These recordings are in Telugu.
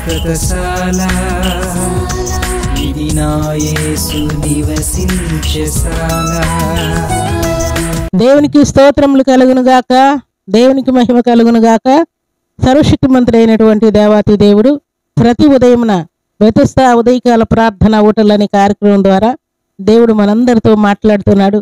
శాశ్వతశాల ఇది నా యేసు నివసించేశాల. దేవునికి స్తోత్రములు కలుగును గాక, దేవునికి మహిమ కలుగును గాక. సర్వశక్తిమంతుడు అయినటువంటి దేవాతి దేవుడు ప్రతి ఉదయమున బెతెస్దా ఉదయకాల ప్రార్థన ఊటలనే కార్యక్రమం ద్వారా దేవుడు మనందరితో మాట్లాడుతున్నాడు,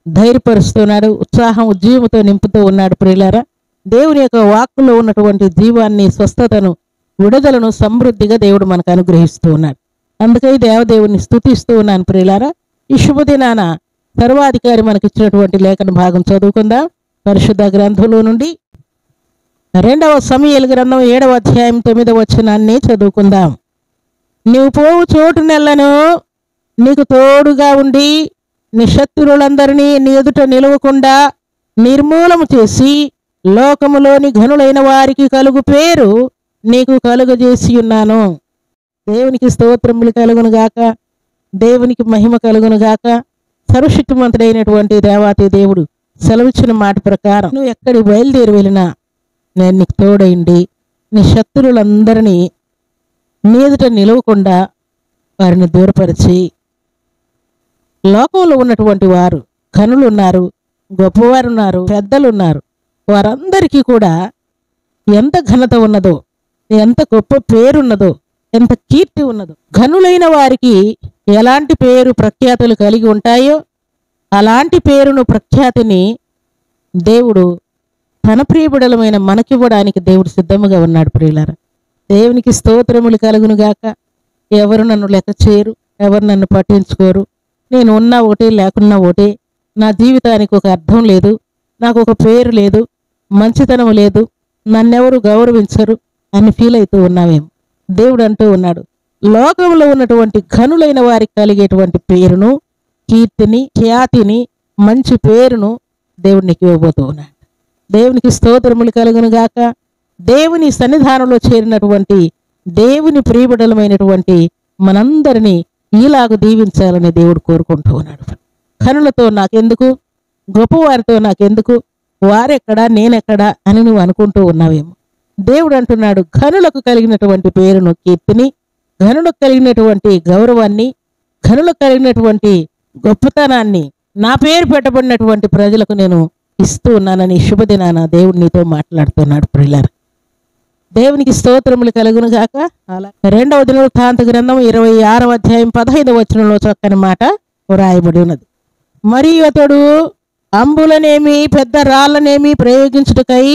ధైర్యపరుస్తున్నాడు, ఉత్సాహం ఉజ్జీవంతో నింపుతూ ఉన్నాడు. ప్రియులారా, దేవుని యొక్క వాక్కులో ఉన్నటువంటి జీవాన్ని, స్వస్థతను, విడుదలను సమృద్ధిగా దేవుడు మనకు అనుగ్రహిస్తూ ఉన్నాడు. అందుకై దేవదేవుని స్తుతిస్తూ ఉన్నాను. ప్రియులారా, ఈ శుభదినాన సర్వాధికారి మనకి ఇచ్చినటువంటి లేఖన భాగం చదువుకుందాం. పరిశుద్ధ గ్రంథంలో నుండి 2వ సమూయేలు గ్రంథం 7వ అధ్యాయం 9వ వచనాన్ని చదువుకుందాం. నీవు పోవు చోటు నెలను నీకు తోడుగా ఉండి నీ శత్రువులందరినీ నీ ఎదుట నిలవకుండా నిర్మూలము చేసి లోకములోని ఘనులైన వారికి కలుగు పేరు నీకు కలుగజేసి ఉన్నాను. దేవునికి స్తోత్రములు కలుగును గాక, దేవునికి మహిమ కలుగును గాక. సర్వశక్తిమంతుడైనటువంటి దేవాతి దేవుడు సెలవిచ్చిన మాట ప్రకారం నువ్వు ఎక్కడికి బయలుదేరి వెళ్ళినా నేను నీకు తోడైండి నీ శత్రువులందరినీ నీ ఎదుట నిలవకుండా వారిని దూరపరిచి, లోకంలో ఉన్నటువంటి వారు ఘనులు ఉన్నారు, గొప్పవారు ఉన్నారు, పెద్దలు ఉన్నారు, వారందరికీ కూడా ఎంత ఘనత ఉన్నదో, ఎంత గొప్ప పేరున్నదో, ఎంత కీర్తి ఉన్నదో, ఘనులైన వారికి ఎలాంటి పేరు ప్రఖ్యాతులు కలిగి ఉంటాయో అలాంటి పేరును, ప్రఖ్యాతిని దేవుడు తన ప్రియబిడలమైన మనకివ్వడానికి దేవుడు సిద్ధముగా ఉన్నాడు. ప్రియులారా, దేవునికి స్తోత్రములు కలుగును గాక. ఎవరు నన్ను లెక్క చేయరు, ఎవరు నన్ను పట్టించుకోరు, నేను ఉన్నా ఒకటే లేకున్నా ఒకటే, నా జీవితానికి ఒక అర్థం లేదు, నాకు ఒక పేరు లేదు, మంచితనం లేదు, నన్నెవరు గౌరవించరు అని ఫీల్ అవుతూ ఉన్నావేమో. దేవుడు అంటూ ఉన్నాడు, లోకంలో ఉన్నటువంటి ఘనులైన వారికి కలిగేటువంటి పేరును, కీర్తిని, ఖ్యాతిని, మంచి పేరును దేవుడు నీకు ఇవ్వబోతూ ఉన్నాడు. దేవునికి స్తోత్రములు కలుగును గాక. దేవుని సన్నిధానంలో చేరినటువంటి దేవుని ప్రియబిడలమైనటువంటి మనందరినీ ఈలాగు దీవించాలని దేవుడు కోరుకుంటూ ఉన్నాడు. ఘనులతో నాకెందుకు, గొప్పవారితో నాకెందుకు, వారెక్కడా నేనెక్కడా అని నువ్వు అనుకుంటూ ఉన్నావేమో. దేవుడు అంటున్నాడు, ఘనులకు కలిగినటువంటి పేరును, కీర్తిని, ఘనులకు కలిగినటువంటి గౌరవాన్ని, ఘనులకు కలిగినటువంటి గొప్పతనాన్ని నా పేరు పెట్టబడినటువంటి ప్రజలకు నేను ఇస్తూ ఉన్నానని శుభదినాన దేవుడు నీతో మాట్లాడుతున్నాడు. ప్రియులారా, దేవునికి స్తోత్రములు కలుగును గాక. అలా 2వ దినవృత్తాంత గ్రంథం 26వ అధ్యాయం 15వ వచనంలో చక్కని మాట వ్రాయబడి ఉన్నది. మరియు అతడు అంబులనేమి పెద్ద రాళ్లనేమి ప్రయోగించుటకై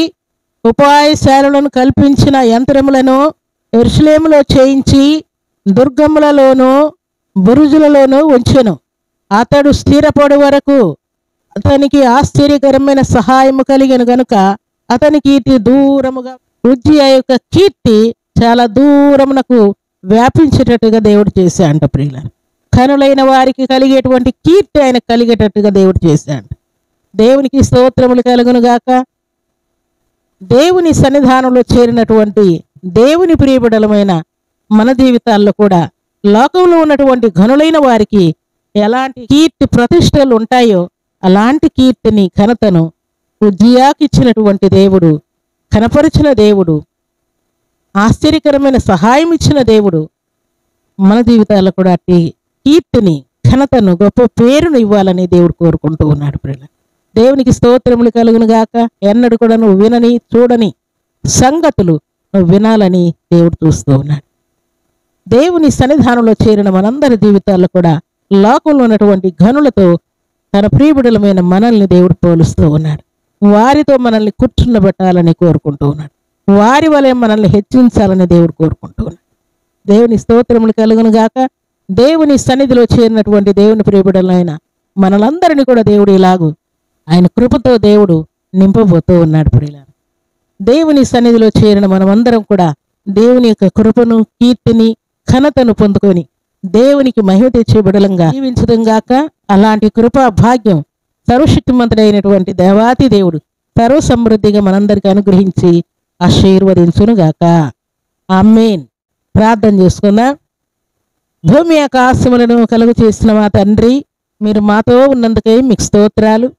ఉపాయశాలను కల్పించిన యంత్రములను యెరూషలేములో చేయించి దుర్గములలోనూ బురుజులలోనూ ఉంచెను. అతడు స్థిరపడు వరకు అతనికి ఆశ్చర్యకరమైన సహాయము కలిగిన గనుక అతనికి ఇది దూరముగా, ఉజ్జియా యొక్క కీర్తి చాలా దూరమునకు వ్యాపించేటట్టుగా దేవుడు చేశాడంట. ప్రియులారా, ఘనులైన వారికి కలిగేటువంటి కీర్తి ఆయన కలిగేటట్టుగా దేవుడు చేశాడు. దేవునికి స్తోత్రములు కలుగును గాక. దేవుని సన్నిధానంలో చేరినటువంటి దేవుని ప్రియబిడలమైన మన జీవితాల్లో కూడా లోకంలో ఉన్నటువంటి ఘనులైన వారికి ఎలాంటి కీర్తి ప్రతిష్టలు ఉంటాయో అలాంటి కీర్తిని, ఘనతను ఉజ్జియాకి ఇచ్చినటువంటి దేవుడు, కనపరిచిన దేవుడు, ఆశ్చర్యకరమైన సహాయం ఇచ్చిన దేవుడు మన జీవితాల్లో కూడా అట్టి కీర్తిని, ఘనతను, గొప్ప పేరును ఇవ్వాలని దేవుడు కోరుకుంటూ ఉన్నాడు. ప్రియులారా, దేవునికి స్తోత్రములు కలుగును గాక. ఎన్నడూ కూడా నువ్వు వినని, చూడని సంగతులు నువ్వు వినాలని దేవుడు చూస్తూ ఉన్నాడు. దేవుని సన్నిధానంలో చేరిన మనందరి జీవితాల్లో కూడా లోకంలో ఉన్నటువంటి ఘనులతో తన ప్రియబిడలమైన మనల్ని దేవుడు పోలుస్తూ ఉన్నాడు. వారితో మనల్ని కూర్చుండబెట్టాలని కోరుకుంటూ ఉన్నాడు. వారి వలె మనల్ని హెచ్చించాలని దేవుడు కోరుకుంటూ ఉన్నాడు. దేవుని స్తోత్రములు కలుగును గాక. దేవుని సన్నిధిలో చేరినటువంటి దేవుని ప్రియబిడలైన మనలందరినీ కూడా దేవుడు ఇలాగూ ఆయన కృపతో దేవుడు నింపబోతూ ఉన్నాడు. ప్రియులారా, దేవుని సన్నిధిలో చేరిన మనమందరం కూడా దేవుని యొక్క కృపను, కీర్తిని, ఘనతను పొందుకొని దేవునికి మహిమ తెచ్చే బిడలంగా జీవించడం గాక. అలాంటి కృపా భాగ్యం సర్వశక్తిమంతుడైనటువంటి దేవాతి దేవుడు సర్వ సమృద్ధిగా మనందరికీ అనుగ్రహించి ఆశీర్వదించును గాక. ఆమేన్. ప్రార్థన చేసుకుందాం. భూమి ఆకాశములను కలుగు చేసిన మా తండ్రి, మీరు మాతో ఉన్నందుకై మీకు స్తోత్రాలు.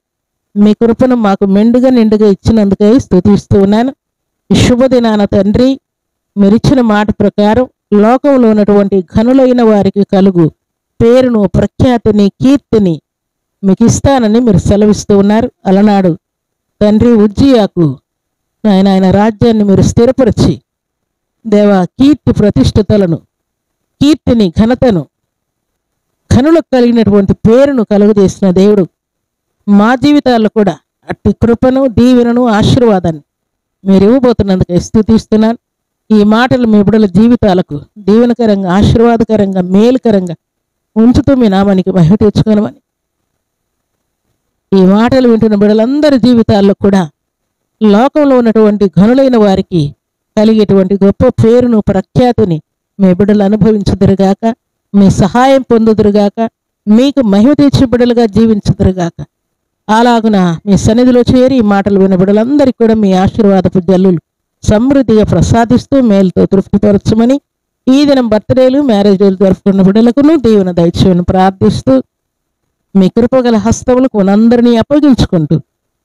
మీ కృపను మాకు మెండుగా నిండుగా ఇచ్చినందుకై స్తుతిస్తూ ఉన్నాను. ఈ శుభదినాన తండ్రి, మీరిచ్చిన మాట ప్రకారం లోకంలో ఉన్నటువంటి ఘనులైన వారికి కలుగు పేరును, ప్రఖ్యాతిని, కీర్తిని మీకు ఇస్తానని మీరు సెలవిస్తూ ఉన్నారు. అలనాడు తండ్రి ఉజ్జియాకు ఆయన రాజ్యాన్ని మీరు స్థిరపరిచి దేవా కీర్తి ప్రతిష్ఠితలను, కీర్తిని, ఘనతను, ఘనులకు కలిగినటువంటి పేరును కలుగజేసిన దేవుడు మా జీవితాల్లో కూడా అట్టి కృపను, దీవెనను, ఆశీర్వాదాన్ని మీరు ఇవ్వబోతున్నందుకే స్తుతిస్తున్నాను. ఈ మాటలు మీ బిడ్డల జీవితాలకు దీవెనకరంగా, ఆశీర్వాదకరంగా, మేలుకరంగా ఉంచుతూ మీ నామానికి మహిమ తెచ్చుకోనమని, ఈ మాటలు వింటున్న బిడ్డలందరి జీవితాల్లో కూడా లోకంలో ఉన్నటువంటి ఘనులైన వారికి కలిగేటువంటి గొప్ప పేరును, ప్రఖ్యాతిని మీ బిడ్డలు అనుభవించుదురుగాక, మీ సహాయం పొందుదురుగాక, మీకు మహిమ తెచ్చి బిడ్డలుగా జీవించుదురుగాక. అలాగున మీ సన్నిధిలో చేరి ఈ మాటలు విన్న బిడ్డలందరికీ కూడా మీ ఆశీర్వాదపు జల్లులు సమృద్ధిగా ప్రసాదిస్తూ మేలుతో తృప్తిపరచమని, ఈ దినం బర్త్డేలు, మ్యారేజ్ డేలు జరుపుకున్న బిడ్డలకును దీవెన దయచేయమని ప్రార్థిస్తూ మీ కృపగల హస్తములకు మనందరినీ అప్పగించుకుంటూ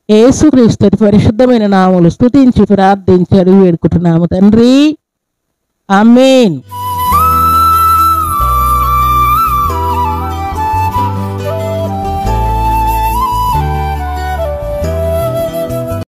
యేసుక్రీస్తు పరిశుద్ధమైన నామములు స్తుతించి ప్రార్థించి అడిగి వేడుకుంటున్నాము తండ్రి. ఆమేన్.